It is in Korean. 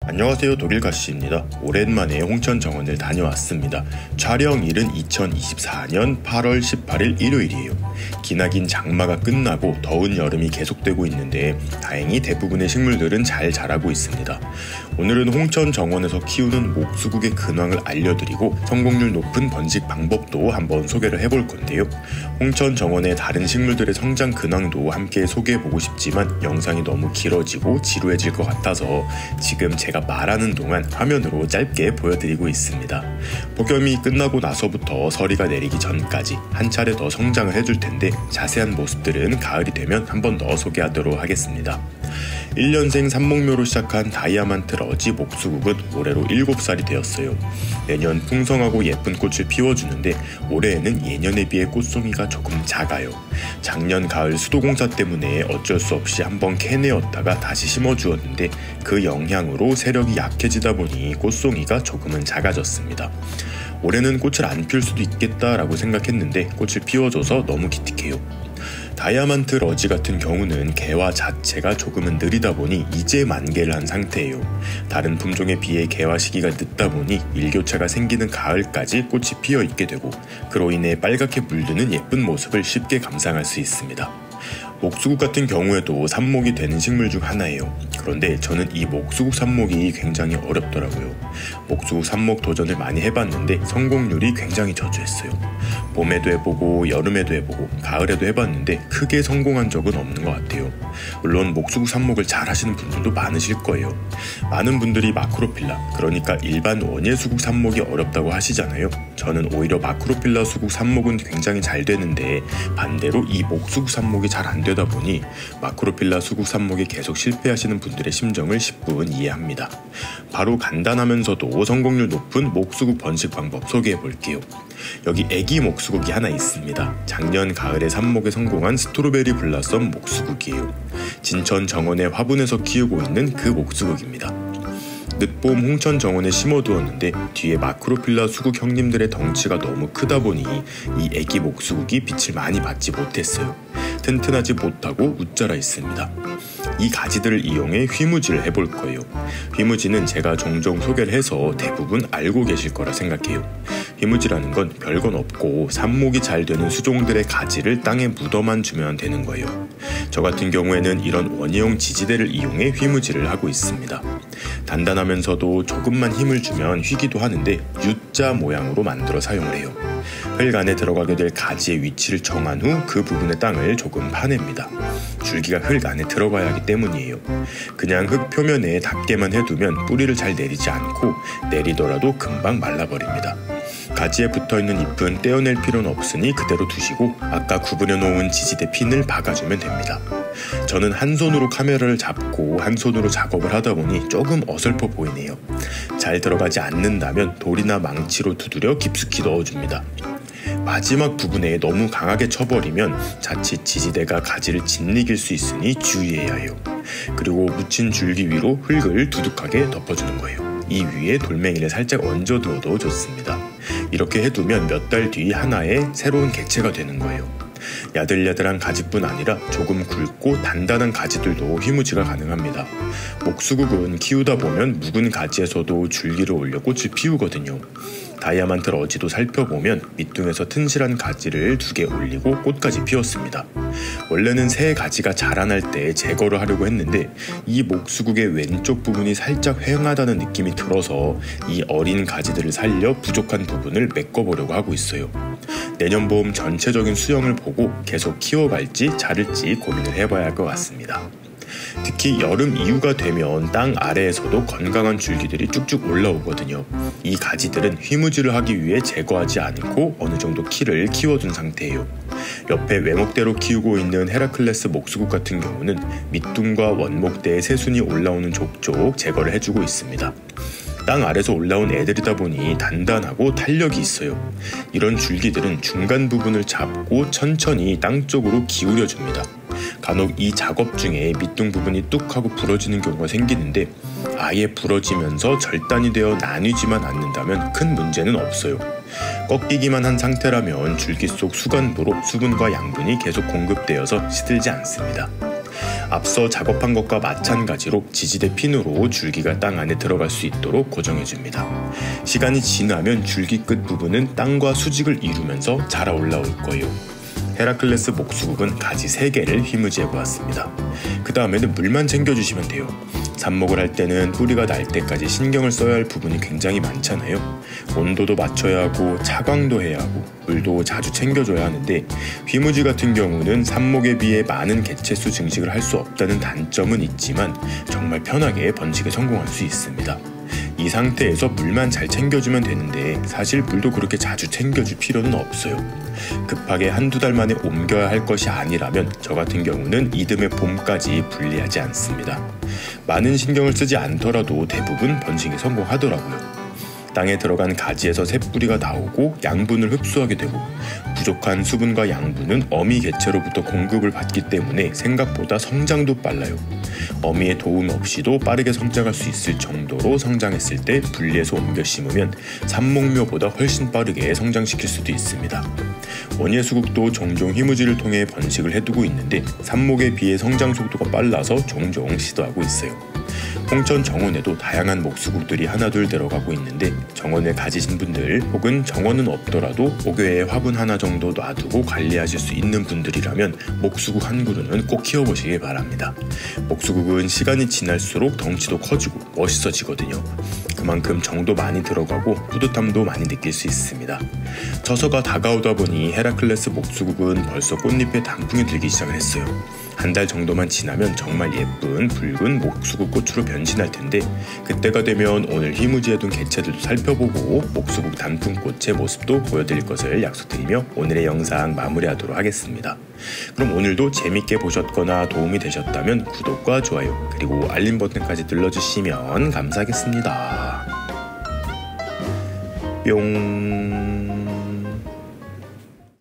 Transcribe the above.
안녕하세요, 독일가시입니다. 오랜만에 홍천 정원을 다녀왔습니다. 촬영일은 2024년 8월 18일 일요일이에요. 기나긴 장마가 끝나고 더운 여름이 계속되고 있는데 다행히 대부분의 식물들은 잘 자라고 있습니다. 오늘은 홍천 정원에서 키우는 목수국의 근황을 알려드리고 성공률 높은 번식 방법도 한번 소개를 해볼 건데요. 홍천 정원의 다른 식물들의 성장 근황도 함께 소개해보고 싶지만 영상이 너무 길어지고 지루해질 것 같아서 지금 제가 말하는 동안 화면으로 짧게 보여드리고 있습니다. 폭염이 끝나고 나서부터 서리가 내리기 전까지 한 차례 더 성장을 해줄 텐데 자세한 모습들은 가을이 되면 한 번 더 소개하도록 하겠습니다. 1년생 삼목묘로 시작한 다이아만트 러지 목수국은 올해로 7살이 되었어요. 내년 풍성하고 예쁜 꽃을 피워주는데 올해에는 예년에 비해 꽃송이가 조금 작아요. 작년 가을 수도공사 때문에 어쩔 수 없이 한번 캐내었다가 다시 심어주었는데 그 영향으로 세력이 약해지다 보니 꽃송이가 조금은 작아졌습니다. 올해는 꽃을 안 피울 수도 있겠다라고 생각했는데 꽃을 피워줘서 너무 기특해요. 다이아만트 러지 같은 경우는 개화 자체가 조금은 느리다 보니 이제 만개를 한 상태예요. 다른 품종에 비해 개화 시기가 늦다 보니 일교차가 생기는 가을까지 꽃이 피어 있게 되고 그로 인해 빨갛게 물드는 예쁜 모습을 쉽게 감상할 수 있습니다. 목수국 같은 경우에도 삽목이 되는 식물 중 하나예요. 그런데 저는 이 목수국 삽목이 굉장히 어렵더라고요. 목수국 삽목 도전을 많이 해봤는데 성공률이 굉장히 저조했어요. 봄에도 해보고 여름에도 해보고 가을에도 해봤는데 크게 성공한 적은 없는 것 같아요. 물론 목수국 삽목을 잘 하시는 분들도 많으실 거예요. 많은 분들이 마크로필라, 그러니까 일반 원예수국 삽목이 어렵다고 하시잖아요. 저는 오히려 마크로필라 수국 삽목은 굉장히 잘 되는데 반대로 이 목수국 삽목이 잘 안 되다 보니 마크로필라 수국 삽목에 계속 실패하시는 분들의 심정을 10분 이해합니다. 바로 간단하면서도 성공률 높은 목수국 번식 방법 소개해 볼게요. 여기 애기 목수국이 하나 있습니다. 작년 가을에 삽목에 성공한 스트로베리 블라썸 목수국이에요. 진천 정원의 화분에서 키우고 있는 그 목수국입니다. 늦봄 홍천 정원에 심어두었는데 뒤에 마크로필라 수국 형님들의 덩치가 너무 크다 보니 이 애기 목수국이 빛을 많이 받지 못했어요. 튼튼하지 못하고 웃자라 있습니다. 이 가지들을 이용해 휘무지를 해볼 거예요. 휘무지는 제가 종종 소개를 해서 대부분 알고 계실 거라 생각해요. 휘무지라는 건 별건 없고 삽목이 잘 되는 수종들의 가지를 땅에 묻어만 주면 되는 거예요. 저 같은 경우에는 이런 원예용 지지대를 이용해 휘무지를 하고 있습니다. 단단하면서도 조금만 힘을 주면 휘기도 하는데 U자 모양으로 만들어 사용을 해요. 흙 안에 들어가게 될 가지의 위치를 정한 후 그 부분의 땅을 조금 파냅니다. 줄기가 흙 안에 들어가야 하기 때문이에요. 그냥 흙 표면에 닿게만 해두면 뿌리를 잘 내리지 않고 내리더라도 금방 말라버립니다. 가지에 붙어있는 잎은 떼어낼 필요는 없으니 그대로 두시고 아까 구부려 놓은 지지대 핀을 박아주면 됩니다. 저는 한 손으로 카메라를 잡고 한 손으로 작업을 하다 보니 조금 어설퍼 보이네요. 잘 들어가지 않는다면 돌이나 망치로 두드려 깊숙이 넣어줍니다. 마지막 부분에 너무 강하게 쳐버리면 자칫 지지대가 가지를 짓이길 수 있으니 주의해야 해요. 그리고 묻힌 줄기 위로 흙을 두둑하게 덮어주는 거예요. 이 위에 돌멩이를 살짝 얹어두어도 좋습니다. 이렇게 해두면 몇 달 뒤 하나의 새로운 개체가 되는 거예요. 야들야들한 가지뿐 아니라 조금 굵고 단단한 가지들도 휘무지가 가능합니다. 목수국은 키우다 보면 묵은 가지에서도 줄기를 올려 꽃을 피우거든요. 다이아만트 러지도 살펴보면 밑둥에서 튼실한 가지를 2개 올리고 꽃까지 피웠습니다. 원래는 새 가지가 자라날 때 제거를 하려고 했는데 이 목수국의 왼쪽 부분이 살짝 휑하다는 느낌이 들어서 이 어린 가지들을 살려 부족한 부분을 메꿔보려고 하고 있어요. 내년 봄 전체적인 수영을 보고 계속 키워갈지 자를지 고민을 해봐야 할 것 같습니다. 특히 여름 이후가 되면 땅 아래에서도 건강한 줄기들이 쭉쭉 올라오거든요. 이 가지들은 휘무지를 하기 위해 제거하지 않고 어느 정도 키를 키워둔 상태예요. 옆에 외목대로 키우고 있는 헤라클레스 목수국 같은 경우는 밑둥과 원목대에 새순이 올라오는 족족 제거를 해주고 있습니다. 땅 아래서 올라온 애들이다 보니 단단하고 탄력이 있어요. 이런 줄기들은 중간 부분을 잡고 천천히 땅 쪽으로 기울여줍니다. 간혹 이 작업 중에 밑둥 부분이 뚝 하고 부러지는 경우가 생기는데 아예 부러지면서 절단이 되어 나뉘지만 않는다면 큰 문제는 없어요. 꺾이기만 한 상태라면 줄기 속 수간부로 수분과 양분이 계속 공급되어서 시들지 않습니다. 앞서 작업한 것과 마찬가지로 지지대 핀으로 줄기가 땅 안에 들어갈 수 있도록 고정해줍니다. 시간이 지나면 줄기 끝 부분은 땅과 수직을 이루면서 자라 올라올 거예요. 헤라클레스 목수국은 가지 3개를 휘무지해 보았습니다. 그 다음에는 물만 챙겨주시면 돼요. 삽목을 할 때는 뿌리가 날 때까지 신경을 써야 할 부분이 굉장히 많잖아요. 온도도 맞춰야 하고 차광도 해야 하고 물도 자주 챙겨줘야 하는데, 휘무지 같은 경우는 삽목에 비해 많은 개체수 증식을 할 수 없다는 단점은 있지만 정말 편하게 번식에 성공할 수 있습니다. 이 상태에서 물만 잘 챙겨주면 되는데, 사실 물도 그렇게 자주 챙겨줄 필요는 없어요. 급하게 한두 달 만에 옮겨야 할 것이 아니라면 저 같은 경우는 이듬해 봄까지 분리하지 않습니다. 많은 신경을 쓰지 않더라도 대부분 번식에 성공하더라고요. 땅에 들어간 가지에서 새뿌리가 나오고 양분을 흡수하게 되고, 부족한 수분과 양분은 어미 개체로부터 공급을 받기 때문에 생각보다 성장도 빨라요. 어미의 도움 없이도 빠르게 성장할 수 있을 정도로 성장했을 때 분리해서 옮겨 심으면 삽목묘보다 훨씬 빠르게 성장시킬 수도 있습니다. 원예수국도 종종 휘무지를 통해 번식을 해두고 있는데, 삽목에 비해 성장 속도가 빨라서 종종 시도하고 있어요. 홍천 정원에도 다양한 목수국들이 하나둘 들어가고 있는데, 정원을 가지신 분들 혹은 정원은 없더라도 5교에 화분 하나 정도 놔두고 관리하실 수 있는 분들이라면 목수국 한 그루는 꼭 키워보시길 바랍니다. 목수국은 시간이 지날수록 덩치도 커지고 멋있어지거든요. 그만큼 정도 많이 들어가고 뿌듯함도 많이 느낄 수 있습니다. 저서가 다가오다 보니 헤라클레스 목수국은 벌써 꽃잎에 단풍이 들기 시작을 했어요. 한 달 정도만 지나면 정말 예쁜 붉은 목수국 꽃으로 변신할 텐데, 그때가 되면 오늘 휘무지해둔 개체들도 살펴보고 목수국 단풍꽃의 모습도 보여드릴 것을 약속드리며 오늘의 영상 마무리하도록 하겠습니다. 그럼 오늘도 재밌게 보셨거나 도움이 되셨다면 구독과 좋아요 그리고 알림 버튼까지 눌러주시면 감사하겠습니다. 뿅.